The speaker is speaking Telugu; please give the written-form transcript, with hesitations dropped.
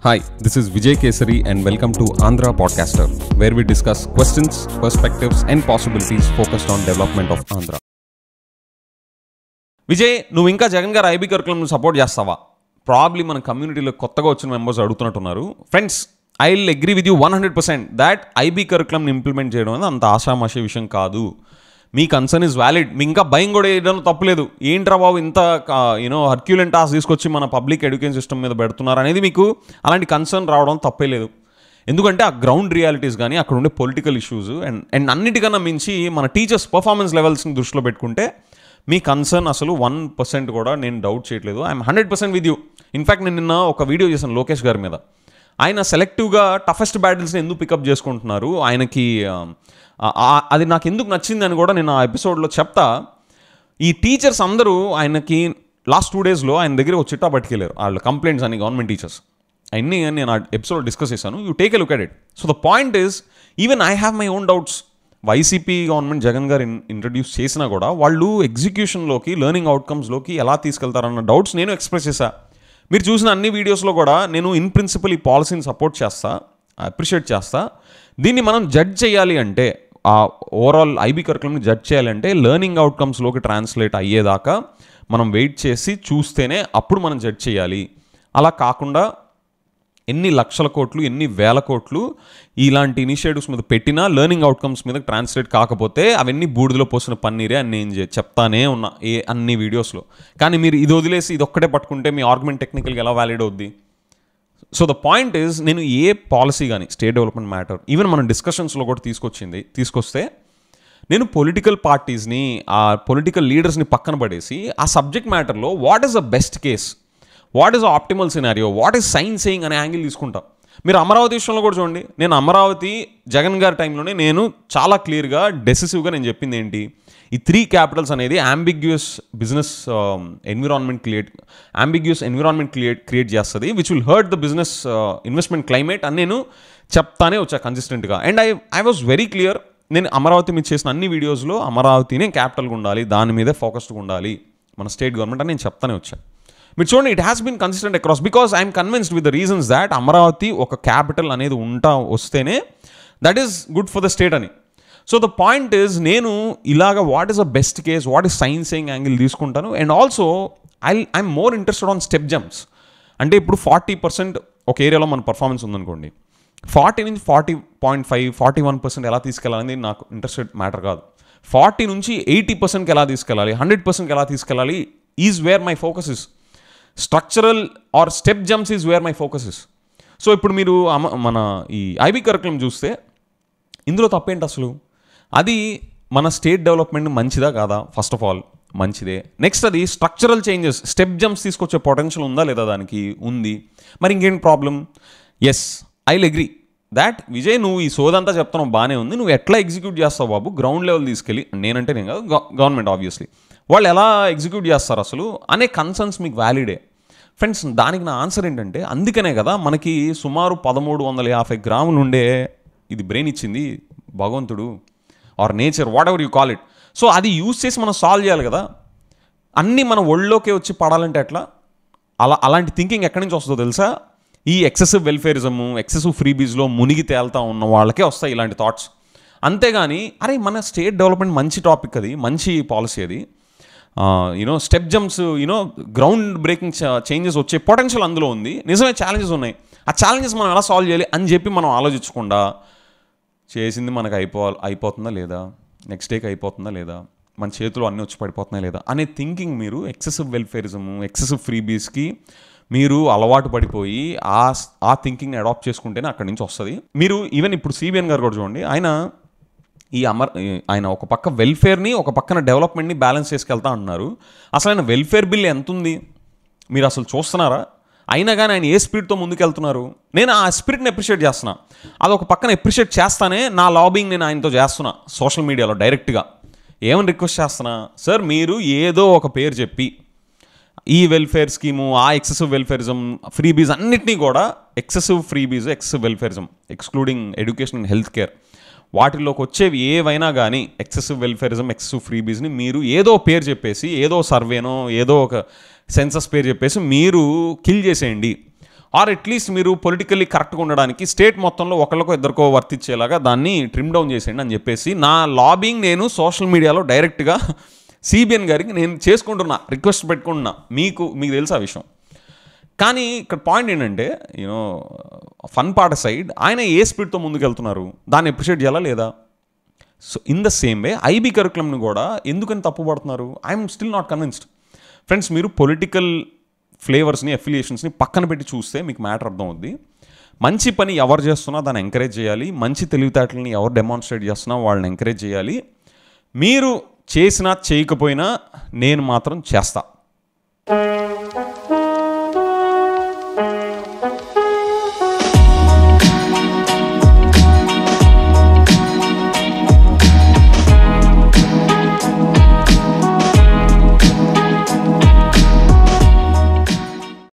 Hi, this is Vijay Kesari and welcome to Andhra Podcaster, where we discuss questions, perspectives and possibilities focused on development of Andhra. Vijay, నువ్వు ఇంకా జగన్ గారు ఐబీ కరికులం సపోర్ట్ చేస్తావా? ప్రాబ్లీ మన కమ్యూనిటీలో కొత్తగా వచ్చిన మెంబర్స్ అడుగుతున్నట్టున్నారు. Friends, I will agree with you 100% that IB కరికులంని ఇంప్లిమెంట్ చేయడం అనేది అంత ఆషామాషి విషయం కాదు. మీ కన్సర్న్ ఇస్ వ్యాలిడ్. మీ ఇంకా భయం కూడా వేయడం తప్పలేదు. ఏంట్రా బాబు ఇంత హర్క్యులెంట్ టాస్క్ తీసుకొచ్చి మన పబ్లిక్ ఎడ్యుకేషన్ సిస్టమ్ మీద పెడుతున్నారు అనేది మీకు అలాంటి కన్సర్న్ రావడం తప్పే లేదు. ఎందుకంటే ఆ గ్రౌండ్ రియాలిటీస్ కానీ అక్కడ ఉండే పొలిటికల్ ఇష్యూస్ అండ్ అన్నిటికన్నా మించి మన టీచర్స్ పర్ఫార్మెన్స్ లెవెల్స్ని దృష్టిలో పెట్టుకుంటే మీ కన్సర్న్ అసలు 1% కూడా నేను డౌట్ చేయట్లేదు. I'm 100% with you. ఇన్ఫ్యాక్ట్ నేను నిన్న ఒక వీడియో చేశాను లోకేష్ గారి మీద. ఆయన సెలెక్టివ్గా టఫెస్ట్ బ్యాటిల్స్ని ఎందుకు పికప్ చేసుకుంటున్నారు, ఆయనకి అది నాకు ఎందుకు నచ్చింది అని కూడా నేను ఆ ఎపిసోడ్లో చెప్తా. ఈ టీచర్స్ అందరూ ఆయనకి లాస్ట్ 2 daysలో ఆయన దగ్గర ఒక చిట్టా పట్టుకెళ్ళారు. వాళ్ళ కంప్లైంట్స్ అని గవర్నమెంట్ టీచర్స్ అన్నీ నేను ఆ ఎపిసోడ్ డిస్కస్ చేశాను. You take a look at it. So the point is, even I have my own doubts. YCP government Jagan గారు ఇంట్రడ్యూస్ చేసినా కూడా వాళ్ళు ఎగ్జిక్యూషన్లోకి, లెర్నింగ్ అవుట్కమ్స్లోకి ఎలా తీసుకెళ్తారన్న డౌట్స్ నేను ఎక్స్ప్రెస్ చేశా. మీరు చూసిన అన్ని వీడియోస్లో కూడా నేను ఇన్ ప్రిన్సిపల్ ఈ పాలసీని సపోర్ట్ చేస్తా, అప్రిషియేట్ చేస్తా. దీన్ని మనం జడ్జ్ చేయాలి అంటే, ఆ ఓవరాల్ ఐబీ కరికులంని జడ్జ్ చేయాలంటే లెర్నింగ్ అవుట్కమ్స్లోకి ట్రాన్స్లేట్ అయ్యేదాకా మనం వెయిట్ చేసి చూస్తేనే అప్పుడు మనం జడ్జ్ చేయాలి. అలా కాకుండా ఎన్ని లక్షల కోట్లు, ఎన్ని వేల కోట్లు ఇలాంటి ఇనిషియేటివ్స్ మీద పెట్టినా లెర్నింగ్ అవుట్కమ్స్ మీద ట్రాన్స్లేట్ కాకపోతే అవన్నీ బూడిదలో పోసిన పన్నీరే అని నేను చెప్తానే ఉన్నా అన్ని వీడియోస్లో. కానీ మీరు ఇది వదిలేసి ఇది ఒక్కటే పట్టుకుంటే మీ ఆర్గ్యుమెంట్ టెక్నికల్గా ఎలా వ్యాలిడ్ అవుద్ది? సో ద పాయింట్ ఈజ్, నేను ఏ పాలసీ కానీ స్టేట్ డెవలప్మెంట్ మ్యాటర్ ఈవెన్ మన డిస్కషన్స్లో కూడా తీసుకొస్తే నేను పొలిటికల్ పార్టీస్ని, ఆ పొలిటికల్ లీడర్స్ని పక్కన పడేసి ఆ సబ్జెక్ట్ మ్యాటర్లో what is the best case, what is optimal scenario, what is science saying అనే యాంగిల్ తీసుకుంటాం. మీరు అమరావతి విషయంలో కూడా చూడండి. నేను అమరావతి జగన్ గారి టైంలోనే నేను చాలా క్లియర్గా, డెసిసివ్గా నేను చెప్పింది ఏంటి, ఈ 3 క్యాపిటల్స్ అనేది అంబిగ్యూస్ బిజినెస్ ఎన్విరాన్మెంట్ క్రియేట్ చేస్తుంది, which will hurt the business investment climate అని నేను చెప్తానే వచ్చా కన్సిస్టెంట్గా. And I was very clear. నేను అమరావతి మీద చేసిన అన్ని వీడియోస్లో అమరావతినే క్యాపిటల్గా ఉండాలి, దాని మీదే ఫోకస్డ్గా ఉండాలి మన స్టేట్ గవర్నమెంట్ అని నేను చెప్తానే వచ్చాను. మీరు చూడండి, it has been consistent across, because I'm convinced with the reasons that Amaravati ఒక క్యాపిటల్ అనేది వస్తేనే that is good for the state అని. సో ద పాయింట్ ఈజ్, నేను ఇలాగ what is the best case, what is science saying angle తీసుకుంటాను. And also I'm more interested on step jumps. అంటే ఇప్పుడు 40% ఒక ఏరియాలో మన పర్ఫార్మెన్స్ ఉందనుకోండి, 40 నుంచి 40.5, 41% ఎలా తీసుకెళ్ళాలని నాకు ఇంట్రెస్టెడ్ మ్యాటర్ కాదు. 40 నుంచి 80%కి ఎలా తీసుకెళ్ళాలి, 100%కి ఎలా తీసుకెళ్ళాలి is where my focus is. Structural or step jumps is where my focus is. So ఇప్పుడు మీరు మన ఈ ఐబీ కరికులం చూస్తే ఇందులో తప్పేంటి అసలు? అది మన స్టేట్ డెవలప్మెంట్ మంచిదా కాదా? ఫస్ట్ ఆఫ్ ఆల్ మంచిదే. నెక్స్ట్, అది స్ట్రక్చరల్ చేంజెస్, స్టెప్ జంప్స్ తీసుకొచ్చే పొటెన్షియల్ ఉందా లేదా? దానికి ఉంది. మరి ఇంకేంటి problem? Yes, I will agree that Vijay, నువ్వు ఈ సోదంతా చెప్తున్నావు బాగానే ఉంది, నువ్వు ఎట్లా ఎగ్జిక్యూట్ చేస్తావు బాబు గ్రౌండ్ లెవెల్ తీసుకెళ్ళి? నేనంటే నేను కాదు, గవర్నమెంట్ ఆబ్వియస్లీ వాళ్ళు ఎలా ఎగ్జిక్యూట్ చేస్తారు అసలు అనే కన్సర్న్స్ మీకు వ్యాలిడే. ఫ్రెండ్స్, దానికి నా ఆన్సర్ ఏంటంటే, అందుకనే కదా మనకి సుమారు 1350 గ్రాములు ఉండే ఇది బ్రెయిన్ ఇచ్చింది భగవంతుడు or nature, whatever you call it. So అది యూజ్ చేసి మనం సాల్వ్ చేయాలి కదా. అన్నీ మన ఒళ్ళోకే వచ్చి పడాలంటే ఎట్లా? అలాంటి థింకింగ్ ఎక్కడి నుంచి వస్తుందో తెలుసా? ఈ ఎక్సెసివ్ వెల్ఫేరిజము, ఎక్సెసివ్ ఫ్రీబీస్లో మునిగి తేలుతా ఉన్న వాళ్ళకే వస్తాయి ఇలాంటి థాట్స్. అంతేగాని అరే మన స్టేట్ డెవలప్మెంట్ మంచి టాపిక్, అది మంచి పాలసీ, అది step jumps, ground breaking changes వచ్చే పొటెన్షియల్ అందులో ఉంది. నిజమే, ఛాలెంజెస్ ఉన్నాయి. ఆ ఛాలెంజెస్ మనం ఎలా సాల్వ్ చేయాలి అని చెప్పి మనం ఆలోచించకుండా చేసింది మనకు అయిపోతుందా లేదా, నెక్స్ట్ డేకి అయిపోతుందా లేదా, మన చేతిలో అన్నీ వచ్చి పడిపోతున్నాయి లేదా అనే థింకింగ్, మీరు ఎక్సెసివ్ వెల్ఫేరిజము, ఎక్సెసివ్ ఫ్రీబీస్కి మీరు అలవాటు పడిపోయి ఆ థింకింగ్ని అడాప్ట్ చేసుకుంటేనే అక్కడి నుంచి వస్తుంది. మీరు ఈవెన్ ఇప్పుడు సిబిఎన్ గారు కూడా చూడండి, ఆయన ఒక పక్క వెల్ఫేర్ని, ఒక పక్కన డెవలప్మెంట్ని బ్యాలెన్స్ చేసుకెళ్తా అంటున్నారు. అసలు ఆయన వెల్ఫేర్ బిల్ ఎంత ఉంది మీరు అసలు చూస్తున్నారా? అయినా కానీ ఆయన ఏ స్పిరిట్తో ముందుకెళ్తున్నారు? నేను ఆ స్పిరిట్ని అప్రిషియేట్ చేస్తున్నా. అది ఒక పక్కన అప్రిషియేట్ చేస్తానే నా లాబింగ్ నేను ఆయనతో చేస్తున్నా సోషల్ మీడియాలో డైరెక్ట్గా. ఏమని రిక్వెస్ట్ చేస్తున్నా, సార్ మీరు ఏదో ఒక పేరు చెప్పి ఈ వెల్ఫేర్ స్కీము, ఆ ఎక్సెసివ్ వెల్ఫేరిజం, ఫ్రీబీస్ అన్నిటినీ కూడా, excessive freebies, excessive welfarism excluding education and health care, వాటిల్లోకి వచ్చేవి ఏవైనా కానీ ఎక్సెసివ్ వెల్ఫేరిజం, ఎక్సెసివ్ ఫ్రీబీస్ని మీరు ఏదో పేరు చెప్పేసి, ఏదో సర్వేనో, ఏదో ఒక సెన్సస్ పేరు చెప్పేసి మీరు కిల్ చేసేయండి. ఆర్ అట్లీస్ట్ మీరు పొలిటికల్లీ కరెక్ట్గా ఉండడానికి స్టేట్ మొత్తంలో ఒకళ్ళకో ఇద్దరికో వర్తించేలాగా దాన్ని ట్రిమ్ డౌన్ చేసేయండి అని చెప్పేసి నా లాబింగ్ నేను సోషల్ మీడియాలో డైరెక్ట్గా సిబిఎన్ గారికి నేను చేసుకుంటున్నా, రిక్వెస్ట్ పెట్టుకుంటున్నా. మీకు తెలుసు ఆ విషయం. కానీ ఇక్కడ పాయింట్ ఏంటంటే యూనో ఫన్ పార్ట్ సైడ్ ఆయన ఏ స్పీడ్తో ముందుకెళ్తున్నారు దాన్ని అప్రిషియేట్ చేయాలా లేదా? So in the same way IB కరికులంని కూడా ఎందుకని తప్పుపడుతున్నారు? I'm still not convinced. Friends, మీరు పొలిటికల్ ఫ్లేవర్స్ని అఫిలియేషన్స్ని పక్కన పెట్టి చూస్తే మీకు మ్యాటర్ అర్థం అవుద్ది. మంచి పని ఎవరు చేస్తున్నా దాన్ని ఎంకరేజ్ చేయాలి. మంచి తెలివితేటలని ఎవరు డెమాన్స్ట్రేట్ చేస్తున్నా వాళ్ళని ఎంకరేజ్ చేయాలి. మీరు చేసినా చేయకపోయినా నేను మాత్రం చేస్తా.